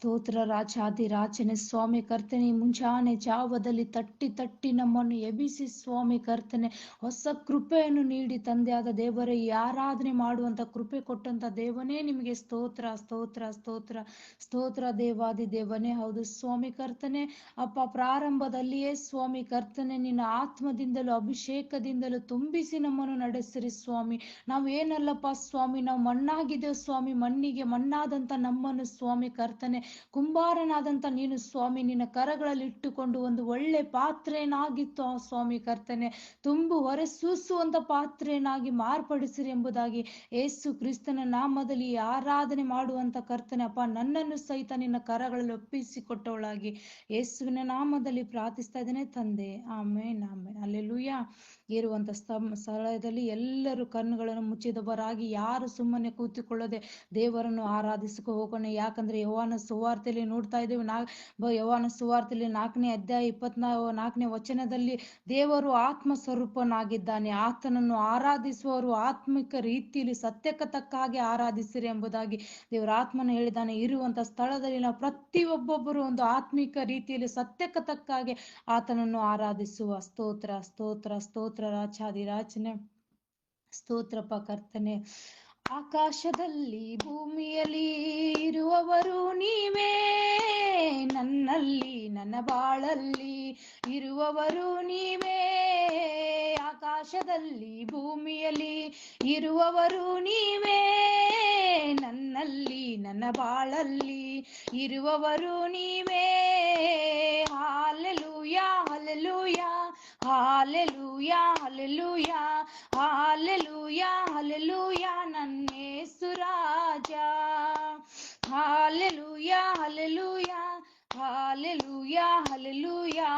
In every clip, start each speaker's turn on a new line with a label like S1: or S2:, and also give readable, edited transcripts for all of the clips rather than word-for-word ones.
S1: ಸ್ತೋತ್ರ ರಾಜಾಧಿರಾಜನೇ ಸ್ವಾಮಿ ಕರ್ತನೆ, ಮುಂಜಾನೆ ಜಾವದಲ್ಲಿ ತಟ್ಟಿ ತಟ್ಟಿ ನಮ್ಮನ್ನು ಎಬ್ಬಿಸಿ ಸ್ವಾಮಿ ಕರ್ತನೆ ಹೊಸ ಕೃಪೆಯನ್ನು ನೀಡಿ ತಂದೆಯಾದ ದೇವರೇ, ಈ ಆರಾಧನೆ ಮಾಡುವಂತ ಕೃಪೆ ಕೊಟ್ಟಂತ ದೇವನೇ ನಿಮಗೆ ಸ್ತೋತ್ರ ಸ್ತೋತ್ರ ಸ್ತೋತ್ರ ಸ್ತೋತ್ರ ದೇವಾದಿ ದೇವನೇ. ಹೌದು ಸ್ವಾಮಿ ಕರ್ತನೆ, ಅಪ್ಪ ಪ್ರಾರಂಭದಲ್ಲಿಯೇ ಸ್ವಾಮಿ ಕರ್ತನೆ ನಿನ್ನ ಆತ್ಮದಿಂದಲೂ ಅಭಿಷೇಕದಿಂದಲೂ ತುಂಬಿಸಿ ನಮ್ಮನ್ನು ನಡೆಸಿರಿ ಸ್ವಾಮಿ. ನಾವು ಏನಲ್ಲಪ್ಪ ಸ್ವಾಮಿ, ನಾವು ಮಣ್ಣಾಗಿದ್ದೇವೆ ಸ್ವಾಮಿ, ಮಣ್ಣಿಗೆ ಮಣ್ಣಾದಂತ ನಮ್ಮನ್ನು ಸ್ವಾಮಿ ಕರ್ತನೆ ಕುಂಬಾರನಾದಂತ ನೀನು ಸ್ವಾಮಿ ನಿನ್ನ ಕರಗಳಲ್ಲಿ ಇಟ್ಟುಕೊಂಡು ಒಂದು ಒಳ್ಳೆ ಪಾತ್ರೆನಾಗಿತ್ತು ಆ ಸ್ವಾಮಿ ಕರ್ತನೆ ತುಂಬು ಹೊರೆ ಸೂಸುವಂತ ಪಾತ್ರೆನಾಗಿ ಮಾರ್ಪಡಿಸಿರಿ ಎಂಬುದಾಗಿ ಯೇಸು ಕ್ರಿಸ್ತನ ನಾಮದಲ್ಲಿ ಆರಾಧನೆ ಮಾಡುವಂತ ಕರ್ತನೆ ಅಪ್ಪ, ನನ್ನನ್ನು ಸಹಿತ ನಿನ್ನ ಕರಗಳಲ್ಲಿ ಒಪ್ಪಿಸಿಕೊಟ್ಟವಳಾಗಿ ಯೇಸುವಿನ ನಾಮದಲ್ಲಿ ಪ್ರಾರ್ಥಿಸ್ತಾ ಇದ್ದೇನೆ ತಂದೆ. ಆಮೇನ್ ಆಮೇನ್. ಅಲ್ಲೆಲೂಯಾ. ಇರುವಂತ ಸ್ಥಳದಲ್ಲಿ ಎಲ್ಲರೂ ಕಣ್ಣುಗಳನ್ನು ಮುಚ್ಚಿದವರಾಗಿ ಯಾರು ಸುಮ್ಮನೆ ಕೂತುಕೊಳ್ಳದೆ ದೇವರನ್ನು ಆರಾಧಿಸಿಕೊ ಹೋಗೋಣ. ಯಾಕಂದ್ರೆ ಯೋಹಾನ ಸುವಾರ್ತೆಯಲ್ಲಿ ನೋಡ್ತಾ ಇದ್ದೇವೆ, ಯೋಹಾನ ಸುವಾರ್ತೆಯಲ್ಲಿ 4ನೇ ಅಧ್ಯಾಯ 24ನೇ ವಚನದಲ್ಲಿ ದೇವರು ಆತ್ಮ ಸ್ವರೂಪನಾಗಿದ್ದಾನೆ, ಆತನನ್ನು ಆರಾಧಿಸುವವರು ಆತ್ಮಿಕ ರೀತಿಯಲ್ಲಿ ಸತ್ಯಕ್ಕೆ ತಕ್ಕ ಹಾಗೆ ಆರಾಧಿಸಿರಿ ಎಂಬುದಾಗಿ ದೇವರ ಆತ್ಮನ ಹೇಳಿದ್ದಾನೆ. ಇರುವಂತ ಸ್ಥಳದಲ್ಲಿ ನಾವು ಪ್ರತಿಯೊಬ್ಬೊಬ್ಬರು ಒಂದು ಆತ್ಮಿಕ ರೀತಿಯಲ್ಲಿ ಸತ್ಯಕ್ಕೆ ತಕ್ಕ ಹಾಗೆ ಆತನನ್ನು ಆರಾಧಿಸುವ. ಸ್ತೋತ್ರ ಸ್ತೋತ್ರ ಸ್ತೋತ್ರ ರಾಜಾಧಿರಾಜನೇ, ಸ್ತೋತ್ರಪ್ಪ ಕರ್ತನೆ. ಆಕಾಶದಲ್ಲಿ ಭೂಮಿಯಲ್ಲಿ ಇರುವವರು ನೀವೇ, ನನ್ನಲ್ಲಿ ನನ್ನ ಬಾಳಲ್ಲಿ ಇರುವವರು ನೀವೇ. ಆಕಾಶದಲ್ಲಿ ಭೂಮಿಯಲ್ಲಿ ಇರುವವರು ನೀವೇ, ನನ್ನಲ್ಲಿ ನನ್ನ ಬಾಳಲ್ಲಿ ಇರುವವರು ನೀವೇ. Hallelujah hallelujah hallelujah hallelujah hallelujah hallelujah ನನ್ನ ಯೇಸು ರಾಜ. Hallelujah hallelujah hallelujah hallelujah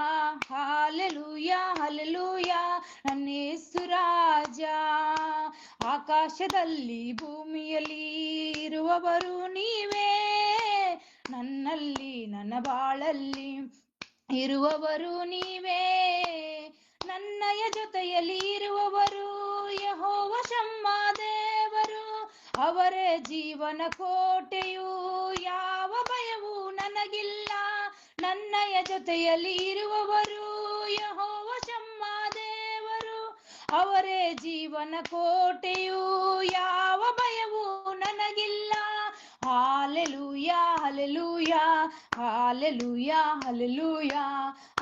S1: hallelujah hallelujah ನನ್ನ ಯೇಸು ರಾಜ. ಆಕಾಶದಲ್ಲಿ ಭೂಮಿಯಲ್ಲಿ ಇರುವವರು ನೀವೇ, ನನ್ನಲ್ಲಿ ನನ್ನ ಬಾಳಲ್ಲಿ ಇರುವವರು ನೀವೇ. ನನ್ನಯ ಜೊತೆಯಲ್ಲಿ ಇರುವವರು ಯೆಹೋವ ಶಮ್ಮ ದೇವರು, ಅವರೇ ಜೀವನ ಕೋಟೆಯು, ಯಾವ ಭಯವೂ ನನಗಿಲ್ಲ. ನನ್ನಯ ಜೊತೆಯಲ್ಲಿ ಇರುವವರು ಯೆಹೋವ ಶಮ್ಮ ದೇವರು, ಅವರೇ ಜೀವನ ಕೋಟೆಯು, ಯಾವ ಭಯವೂ ನನಗಿಲ್ಲ. Hallelujah hallelujah hallelujah hallelujah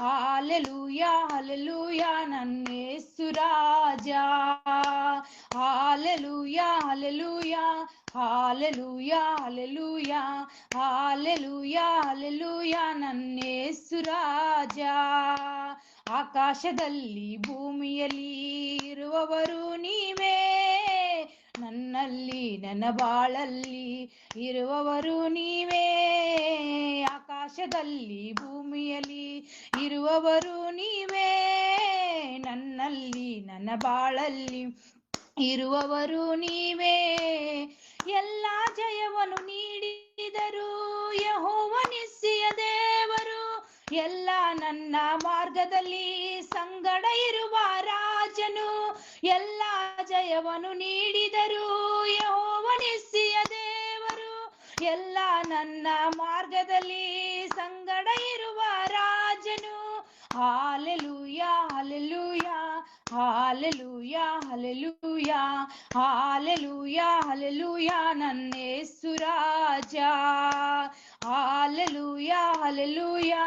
S1: hallelujah hallelujah ನನ್ನ ಯೇಸು ರಾಜ. Hallelujah hallelujah hallelujah hallelujah hallelujah hallelujah ನನ್ನ ಯೇಸು ರಾಜ. ಆಕಾಶದಲ್ಲಿ ಭೂಮಿಯಲ್ಲಿ ಇರುವವರು ನೀವೇ, ನನ್ನಲ್ಲಿ ನನ್ನ ಬಾಳಲ್ಲಿ ಇರುವವರು ನೀವೇ. ಆಕಾಶದಲ್ಲಿ ಭೂಮಿಯಲ್ಲಿ ಇರುವವರು ನೀವೇ, ನನ್ನಲ್ಲಿ ನನ್ನ ಬಾಳಲ್ಲಿ ಇರುವವರು ನೀವೇ. ಎಲ್ಲ ಜಯವನ್ನು ನೀಡಿದರು ಯೆಹೋವ ನಿಸ್ಸಿಯ ದೇವರು, ಎಲ್ಲ ನನ್ನ ಮಾರ್ಗದಲ್ಲಿ ಸಂಗಡ ಇರುವ ರಾಜನು. ಎಲ್ಲ ಜಯವನ್ನು ನೀಡಿದರು ಯೆಹೋವ ನಿಸ್ಸಿಯ ದೇವರು, ಎಲ್ಲ ನನ್ನ ಮಾರ್ಗದಲ್ಲಿ ಸಂಗಡ ಇರುವ ರಾಜನು. Hallelujah hallelujah hallelujah hallelujah hallelujah hallelujah ನನ್ನ ಯೇಸು ರಾಜ. Hallelujah hallelujah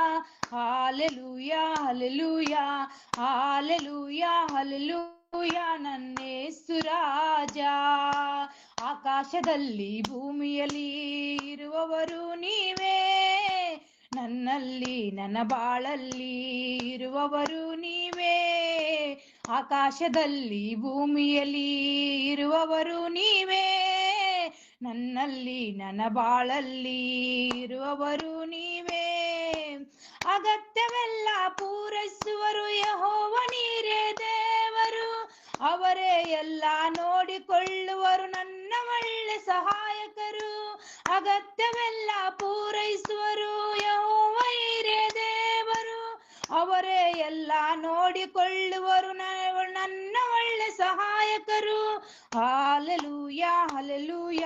S1: hallelujah hallelujah hallelujah hallelujah ನನ್ನ ಯೇಸು ರಾಜ. ಆಕಾಶದಲ್ಲಿ ಭೂಮಿಯಲ್ಲಿ ಇರುವವರು ನೀವೇ, ನನ್ನಲ್ಲಿ ನನ್ನ ಬಾಳಲ್ಲಿ ಇರುವವರು ನೀವೇ. ಆಕಾಶದಲ್ಲಿ ಭೂಮಿಯಲ್ಲಿ ಇರುವವರು ನೀವೇ, ನನ್ನಲ್ಲಿ ನನ್ನ ಬಾಳಲ್ಲಿ ಇರುವವರು ನೀವೇ. ಅಗತ್ಯವೆಲ್ಲ ಪೂರೈಸುವರು ಯೆಹೋವ ನೀರೇ ದೇವರು, ಅವರೇ ಎಲ್ಲ ನೋಡಿಕೊಳ್ಳುವರು ನನ್ನ ಒಳ್ಳೆ ಸಹಾಯಕರು. ಅಗತ್ಯವೆಲ್ಲ ಪೂರೈಸುವರು ಯೆಹೋವ ನೀರೇ ದೇವರು, ಅವರೇ ಎಲ್ಲ ನೋಡಿಕೊಳ್ಳುವರು ನನ್ನ ಒಳ್ಳೆ ರಾಜನೇ ಸಹಾಯಕರು. Hallelujah hallelujah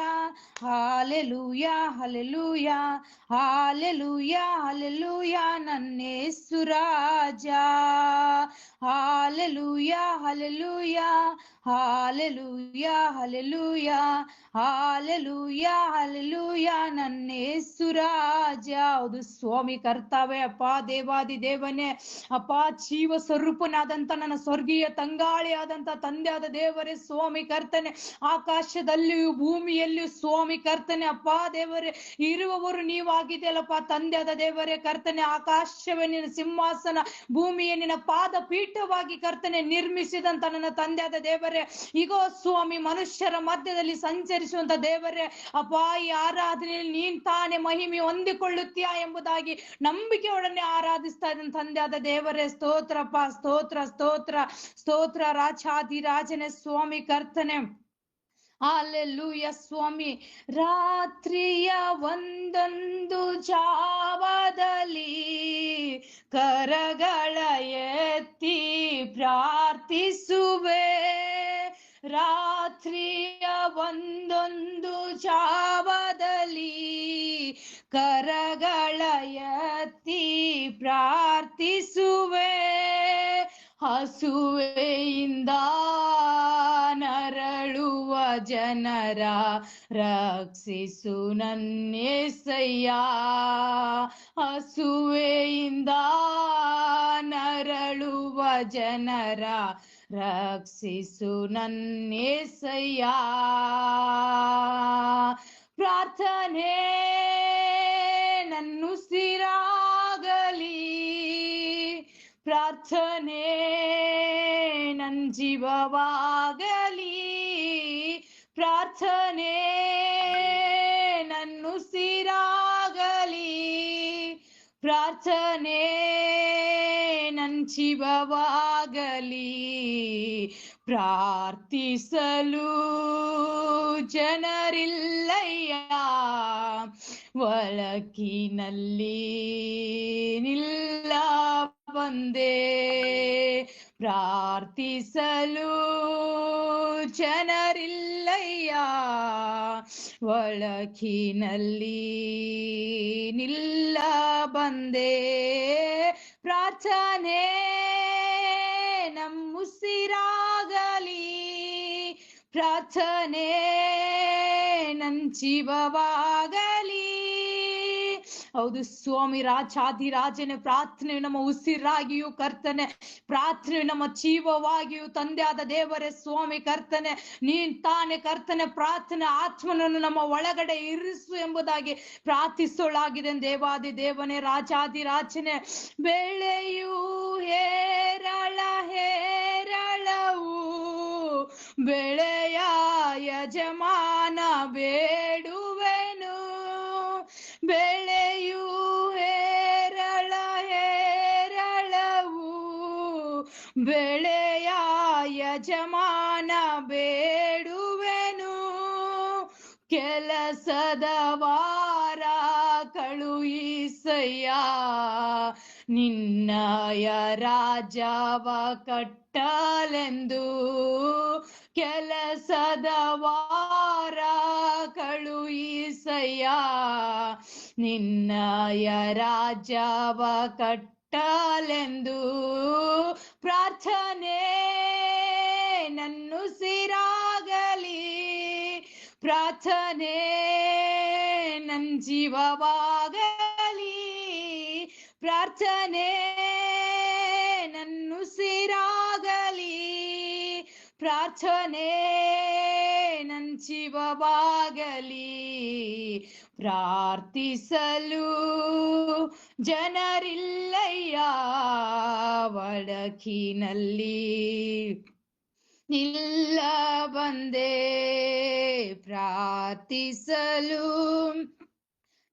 S1: hallelujah hallelujah hallelujah hallelujah ನನ್ನ ಯೇಸು ರಾಜ. Hallelujah hallelujah hallelujah hallelujah hallelujah hallelujah ನನ್ನ ಯೇಸು ರಾಜ. ಹೌದು ಸ್ವಾಮಿ ಕರ್ತಾವೆ. ಅಪ್ಪ ದೇವಾದಿ ದೇವನೇ, ಅಪ್ಪ ಜೀವ ಸ್ವರೂಪನಾದಂತ ನನ್ನ ಸ್ವರ್ಗೀಯ ತಂಗಾಳಿಯಾದಂತ ತಂದೆಯಾದ ದೇವರೇ ಸ್ವಾಮಿ ಕರ್ತನೆ, ಆಕಾಶದಲ್ಲಿಯೂ ಭೂಮಿಯಲ್ಲಿಯೂ ಸ್ವಾಮಿ ಕರ್ತನೆ ಅಪ್ಪ ದೇವರೇ ಇರುವವರು ನೀವಾಗಿದೆಯಲ್ಲಪ್ಪ ತಂದೆಯಾದ ದೇವರೇ ಕರ್ತನೆ. ಆಕಾಶವೇ ನಿನ್ನ ಸಿಂಹಾಸನ, ಭೂಮಿಯೇ ನಿನ್ನ ಪಾದ ಪೀಠವಾಗಿ ಕರ್ತನೆ ನಿರ್ಮಿಸಿದಂತ ನನ್ನ ತಂದೆಯಾದ ದೇವರೇ, ಈಗೋ ಸ್ವಾಮಿ ಮನುಷ್ಯರ ಮಧ್ಯದಲ್ಲಿ ಸಂಚರಿಸುವಂತ ದೇವರೇ ಅಪ್ಪ, ಈ ಆರಾಧನೆಯಲ್ಲಿ ನೀನ್ ತಾನೇ ಮಹಿಮೆ ಹೊಂದಿಕೊಳ್ಳುತ್ತೀಯಾ ಎಂಬುದಾಗಿ ನಂಬಿಕೆಯೊಡನೆ ಆರಾಧಿಸ್ತಾ ಇದ್ದ ತಂದೆಯಾದ ದೇವರೇ ಸ್ತೋತ್ರಪ್ಪ, ಸ್ತೋತ್ರ ಸ್ತೋತ್ರ ಸ್ತೋತ್ರ ರಾಜಾಧಿರಾಜನೇ ಸ್ವಾಮಿ ಕರ್ತನೆ. ಹಾಲೆಲೂಯ ಸ್ವಾಮಿ. ರಾತ್ರಿಯ ಒಂದೊಂದು ಜಾವದಲ್ಲಿ ಕರಗಳ ಎತ್ತಿ ಪ್ರಾರ್ಥಿಸುವೆ. ರಾತ್ರಿಯ ಒಂದೊಂದು ಜಾವದಲ್ಲಿ ಕರಗಳ ಎತ್ತಿ ಪ್ರಾರ್ಥಿಸುವೆ. ಹಸುವೆಯಿಂದ ನರಳುವ ಜನರ ರಕ್ಷಿಸು ನನ್ನೇಸಯ್ಯ. ಹಸುವೆಯಿಂದ ನರಳುವ ಜನರ ರಕ್ಷಿಸು ನನ್ನೇಸಯ್ಯ. ಪ್ರಾರ್ಥನೆ ನನ್ನುಸಿರಾಗಲಿ, ಪ್ರಾರ್ಥನೆ ನನ್ ಜೀವವಾಗಲಿ, ಪ್ರಾರ್ಥನೆ ನನ್ನುಸಿರಾಗಲಿ, ಪ್ರಾರ್ಥನೆ ನನ್ ಜೀವವಾಗಲಿ. ಪ್ರಾರ್ಥಿಸಲು ಜನರಿಲ್ಲಯ್ಯ, ಒಳಕಿನಲ್ಲಿ ನಿಲ್ಲ ಬಂದೆ. ಪ್ರಾರ್ಥಿಸಲು ಜನರಿಲ್ಲಯ್ಯ, ಒಳಕಿನಲ್ಲಿ ನಿಲ್ಲ ಬಂದೆ. ಪ್ರಾರ್ಥನೆ ನಮ್ಮುಸಿರಾಗಲಿ, ಪ್ರಾರ್ಥನೆ ನನ್ ಜೀವವಾಗಲಿ. ಹೌದು ಸ್ವಾಮಿ ರಾಜಾಧಿರಾಜನೇ, ಪ್ರಾರ್ಥನೆ ನಮ್ಮ ಉಸಿರಾಗಿಯೂ ಕರ್ತನೆ, ಪ್ರಾರ್ಥನೆ ನಮ್ಮ ಜೀವವಾಗಿಯೂ ತಂದೆಯಾದ ದೇವರೇ ಸ್ವಾಮಿ ಕರ್ತನೆ. ನೀನ್ ತಾನೇ ಕರ್ತನೆ ಪ್ರಾರ್ಥನೆ ಆತ್ಮನನ್ನು ನಮ್ಮ ಒಳಗಡೆ ಇರಿಸು ಎಂಬುದಾಗಿ ಪ್ರಾರ್ಥಿಸೋಳಾಗಿದೆ ದೇವಾದಿ ದೇವನೇ ರಾಜಾಧಿರಾಜನೇ. ಬೆಳೆಯೂ ಹೇರಳ ಹೇರಳವು, ಬೆಳೆಯ ಯಜಮಾನ ಬೇಡುವೆನು. ಬೆಳೆಯೂ ಹೇರಳ ಹೇರಳವು, ಬೆಳೆಯ ಯಜಮಾನ ಬೇಡುವೆನು. ಕೆಲಸದ ವಾರ ಕಳುಹಿಸಯ್ಯ, ನಿನ್ನಯ ರಾಜವ ಕಟ್ಟಲೆಂದು. ಕೆಲಸದ ವಾರ ಕಳುಹಿಸಯ್ಯ, ನಿನ್ನಯ ರಾಜವ ಕಟ್ಟಲೆಂದು. ಪ್ರಾರ್ಥನೆ ನನ್ನುಸಿರಾಗಲಿ, ಪ್ರಾರ್ಥನೆ ನನ್ ಜೀವವಾಗಲಿ, ಪ್ರಾರ್ಥನೆ ನನ್ನುಸಿರಾಗಲಿ, ಪ್ರಾರ್ಥನೆ ನನ್ ಜೀವವಾಗಲಿ. ಪ್ರಾರ್ಥಿಸಲು ಜನರಿಲ್ಲಯ್ಯ, ಒಳಕಿನಲ್ಲಿ ನಿಲ್ಲ ಬಂದೆ. ಪ್ರಾರ್ಥಿಸಲು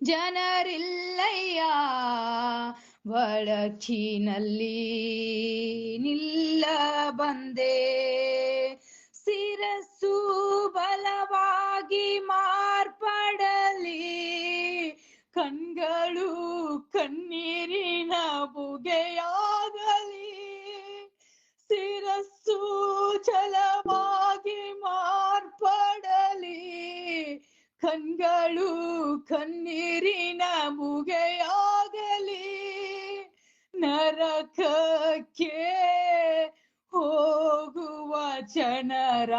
S1: ಜನರಿಲ್ಲಯ್ಯ, ಒಳಕಿನಲ್ಲಿ ನಿಲ್ಲ ಬಂದೆ. ಶಿರಸ್ಸು ಬಲವಾಗಿ ಮಾರ್ಪಡಲಿ, ಕಣ್ಗಳು ಕಣ್ಣೀರಿನ ಬುಗೆಯಾಗಲಿ. ಶಿರಸ್ಸು ಛಲ ಕಣ್ಗಳು ಕಣ್ಣೀರಿನ ಮುಗೆಯಾಗಲಿ, ನರಕಕ್ಕೆ ಹೋಗುವ ಜನರ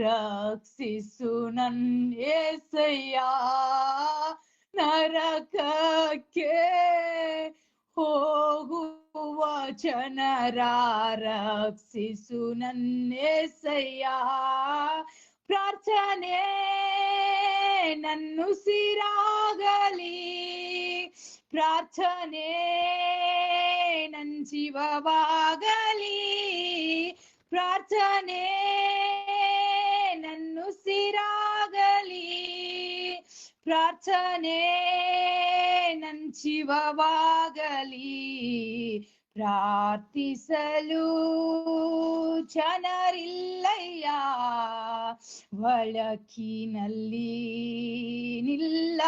S1: ರಕ್ಷಿಸು ನನ್ನೇಸಯ್ಯ, ನರಕಕ್ಕೆ ಹೋಗುವ ಜನರ ರಕ್ಷಿಸು ನನ್ನೇಸಯ್ಯ. ಪ್ರಾರ್ಥನೆ ನನ್ನುಸಿರಾಗಲಿ, ಪ್ರಾರ್ಥನೆ ನನ್ ಜೀವವಾಗಲಿ, ಪ್ರಾರ್ಥನೆ ನನ್ನುಸಿರಾಗಲಿ, ಪ್ರಾರ್ಥನೆ ನನ್ ಜೀವವಾಗಲಿ. ಪ್ರಾರ್ಥಿಸಲು ಜನರಿಲ್ಲಯ್ಯ, ಒಳಕಿನಲ್ಲಿ ನಿಲ್ಲ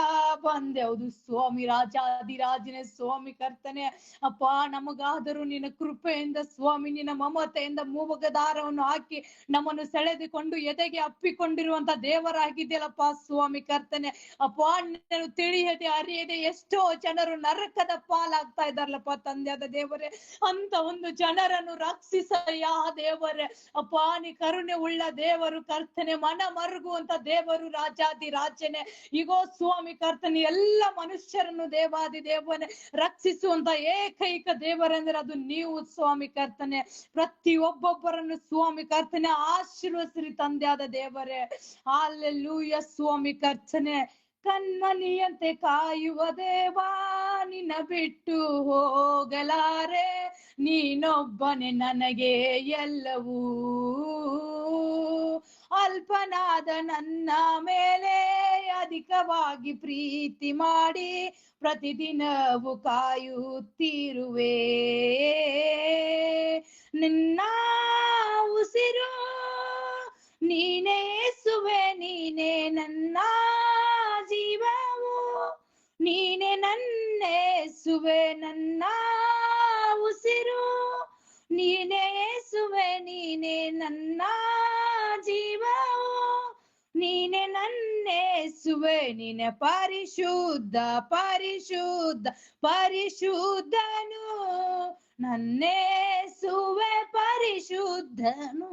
S1: ಬಂದೆ. ಹೌದು ಸ್ವಾಮಿ, ರಾಜಾದಿರಾಜನೇ ಸ್ವಾಮಿ ಕರ್ತನೆ. ಅಪ್ಪ, ನಮಗಾದರೂ ನಿನ್ನ ಕೃಪೆಯಿಂದ ಸ್ವಾಮಿ, ನಿನ್ನ ಮಮತೆಯಿಂದ ಮೂವಗದಾರವನ್ನು ಹಾಕಿ ನಮ್ಮನ್ನು ಸೆಳೆದುಕೊಂಡು ಎದೆಗೆ ಅಪ್ಪಿಕೊಂಡಿರುವಂತ ದೇವರಾಗಿದ್ಯಲ್ಲಪ್ಪ ಸ್ವಾಮಿ ಕರ್ತನೆ. ಅಪ್ಪ, ನೀನು ತಿಳಿಯದೆ ಅರಿಯದೆ ಎಷ್ಟೋ ಜನರು ನರಕದ ಪಾಲಾಗ್ತಾ ಇದ್ದಾರಲ್ಲಪ್ಪ ತಂದೆಯಾದ ದೇವರೇ. ಅಂತ ಒಂದು ಜನರನ್ನು ರಕ್ಷಿಸಯ್ಯ ದೇವರೇ. ಅಪ್ಪ, ನೀ ಕರುಣೆ ಉಳ್ಳ ದೇವರು ಕರ್ತನೆ, ಮನ ಮರುಗುವಂತ ದೇವರು ರಾಜಾದಿ ರಾಜನೇ. ಈಗೋ ಸ್ವಾಮಿ ಕರ್ತನೆ, ಎಲ್ಲ ಮನುಷ್ಯರನ್ನು ದೇವಾದಿ ದೇವನೇ ರಕ್ಷಿಸುವಂತ ಏಕೈಕ ದೇವರೆಂದ್ರೆ ಅದು ನೀವು ಸ್ವಾಮಿ ಕರ್ತನೆ. ಪ್ರತಿಯೊಬ್ಬೊಬ್ಬರನ್ನು ಸ್ವಾಮಿ ಕರ್ತನೆ ಆಶೀರ್ವದಿಸಿರಿ ತಂದೆಯಾದ ದೇವರೇ. ಹಲ್ಲೆಲೂಯಾ ಸ್ವಾಮಿ ಕರ್ತನೆ. ಕಣ್ಮಣಿಯಂತೆ ಕಾಯುವ ದೇವಾ, ನಿನ್ನ ಬಿಟ್ಟು ಹೋಗಲಾರೆ, ನೀನೊಬ್ಬನೇ ನನಗೆ ಎಲ್ಲವೂ. ಅಲ್ಪನಾದ ನನ್ನ ಮೇಲೆ ಅಧಿಕವಾಗಿ ಪ್ರೀತಿ ಮಾಡಿ ಪ್ರತಿದಿನವೂ ಕಾಯುತ್ತಿರುವೆ. ನಿನ್ನ ಉಸಿರು ನೀನೇ ಯೇಸುವೆ, ನೀನೇ ನನ್ನ ಜೀವವು, ನೀನೆ ನನ್ನ ಯೇಸುವೆ, ನನ್ನ ಉಸಿರು ನೀನೆ ಯೇಸುವೆ, ನೀನೆ ನನ್ನ ಜೀವವು, ನೀನೆ ನನ್ನ ಯೇಸುವೆ. ನೀನೆ ಪರಿಶುದ್ಧ ಪರಿಶುದ್ಧ ಪರಿಶುದ್ಧನು, ನನ್ನ ಯೇಸುವೆ ಪರಿಶುದ್ಧನು.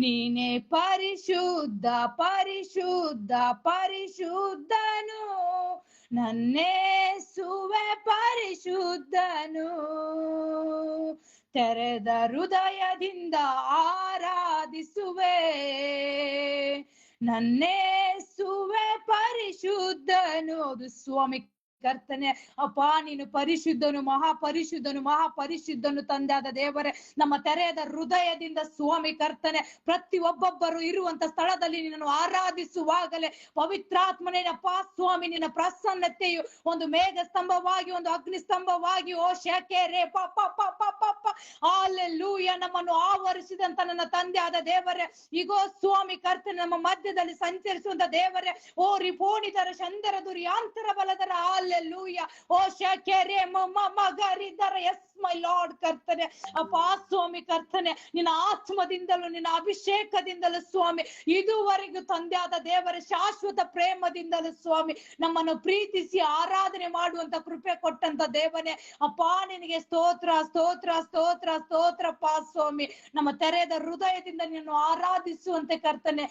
S1: ನೀನೆ ಪರಿಶುದ್ಧ ಪರಿಶುದ್ಧ ಪರಿಶುದ್ಧನು, ನನ್ನ ಯೇಸುವೆ ಪರಿಶುದ್ಧನು. ತೆರೆದ ಹೃದಯದಿಂದ ಆರಾಧಿಸುವೆ, ನನ್ನ ಯೇಸುವೆ ಪರಿಶುದ್ಧನು. ಅದು ಸ್ವಾಮಿ ಕರ್ತನೆ. ಅಪ್ಪ, ನೀನು ಪರಿಶುದ್ಧನು, ಮಹಾಪರಿಶುದ್ಧನು, ಮಹಾಪರಿಶುದ್ಧನು ತಂದಾದ ದೇವರೇ. ನಮ್ಮ ತೆರೆಯದ ಹೃದಯದಿಂದ ಸ್ವಾಮಿ ಕರ್ತನೆ, ಪ್ರತಿ ಒಬ್ಬೊಬ್ಬರು ಇರುವಂತ ಸ್ಥಳದಲ್ಲಿ ನಿನ್ನನ್ನು ಆರಾಧಿಸುವಾಗಲೇ ಪವಿತ್ರಾತ್ಮನೇನಪ್ಪ ಸ್ವಾಮಿ, ನಿನ್ನ ಪ್ರಸನ್ನತೆಯು ಒಂದು ಮೇಘ ಸ್ತಂಭವಾಗಿ, ಒಂದು ಅಗ್ನಿ ಸ್ತಂಭವಾಗಿ, ಓ ಶಕೆ ರೇ ಪಪ್ಪ ಪಪ್ಪ ಪಪ್ಪ ಹಲ್ಲೆಲೂಯಾ ನಮ್ಮನ್ನು ಆವರಿಸಿದಂತ ನನ್ನ ತಂದೆ ಆದ ದೇವರೇ. ಈಗೋ ಸ್ವಾಮಿ ಕರ್ತನೆ, ನಮ್ಮ ಮಧ್ಯದಲ್ಲಿ ಸಂಚರಿಸುವಂತ ದೇವರೇ. ಓ ರಿಪೋಣಿದರ ಚಂದರ ದುರ್ಯಾಂತರ ಬಲದರ ಹಲ್ಲೆಲೂಯಾ. ಓ ಶಕೆರೆ ಮಗರಿದರ. ಎಸ್ ಮೈ ಲಾರ್ಡ್ ಕರ್ತನೆ. ಅಪ್ಪ ಸ್ವಾಮಿ ಕರ್ತನೆ, ನಿನ್ನ ಆತ್ಮದಿಂದಲೂ ನಿನ್ನ ಅಭಿಷೇಕದಿಂದಲೂ ಸ್ವಾಮಿ ಇದುವರೆಗೂ ತಂದೆಯಾದ ದೇವರ ಶಾಶ್ವತ ಪ್ರೇಮದಿಂದಲೂ ಸ್ವಾಮಿ ನಮ್ಮನ್ನು ಪ್ರೀತಿಸಿ ಆರಾಧನೆ ಮಾಡುವಂತ ಕೃಪೆ ಕೊಟ್ಟಂತ ದೇವನೇ. ಅಪ್ಪ, ನಿನಗೆ ಸ್ತೋತ್ರ ಸ್ತೋತ್ರ ಸ್ತೋತ್ರ ಸ್ತೋತ್ರಪ್ಪ ಸ್ವಾಮಿ. ನಮ್ಮ ತೆರೆದ ಹೃದಯದಿಂದ ನಿನ್ನನ್ನು ಆರಾಧಿಸುವಂತೆ ಕರ್ತನೆ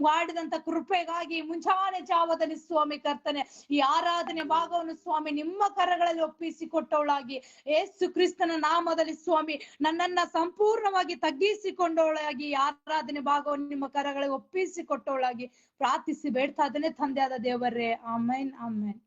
S1: ಮಾಡಿದಂತ ಕೃಪೆಗಾಗಿ ಮುಂಜಾನೆ ಜಾವದಲ್ಲಿ ಸ್ವಾಮಿ ಕರ್ತನೆ ಈ ಆರಾಧನೆ ಭಾಗವನ್ನು ಸ್ವಾಮಿ ನಿಮ್ಮ ಕರಗಳಲ್ಲಿ ಒಪ್ಪಿಸಿಕೊಟ್ಟವಳಾಗಿ ಯೇಸು ಕ್ರಿಸ್ತನ ನಾಮದಲ್ಲಿ ಸ್ವಾಮಿ ನನ್ನನ್ನ ಸಂಪೂರ್ಣವಾಗಿ ತಗ್ಗಿಸಿಕೊಂಡವಳಾಗಿ ಆರಾಧನೆ ಭಾಗವನ್ನು ನಿಮ್ಮ ಕರಗಳಿಗೆ ಒಪ್ಪಿಸಿಕೊಟ್ಟವಳಾಗಿ ಪ್ರಾರ್ಥಿಸಿ ಬೇಡ್ತಾ ಇದ್ದೇನೆ ತಂದೆಯಾದ ದೇವರೇ. Amen amen.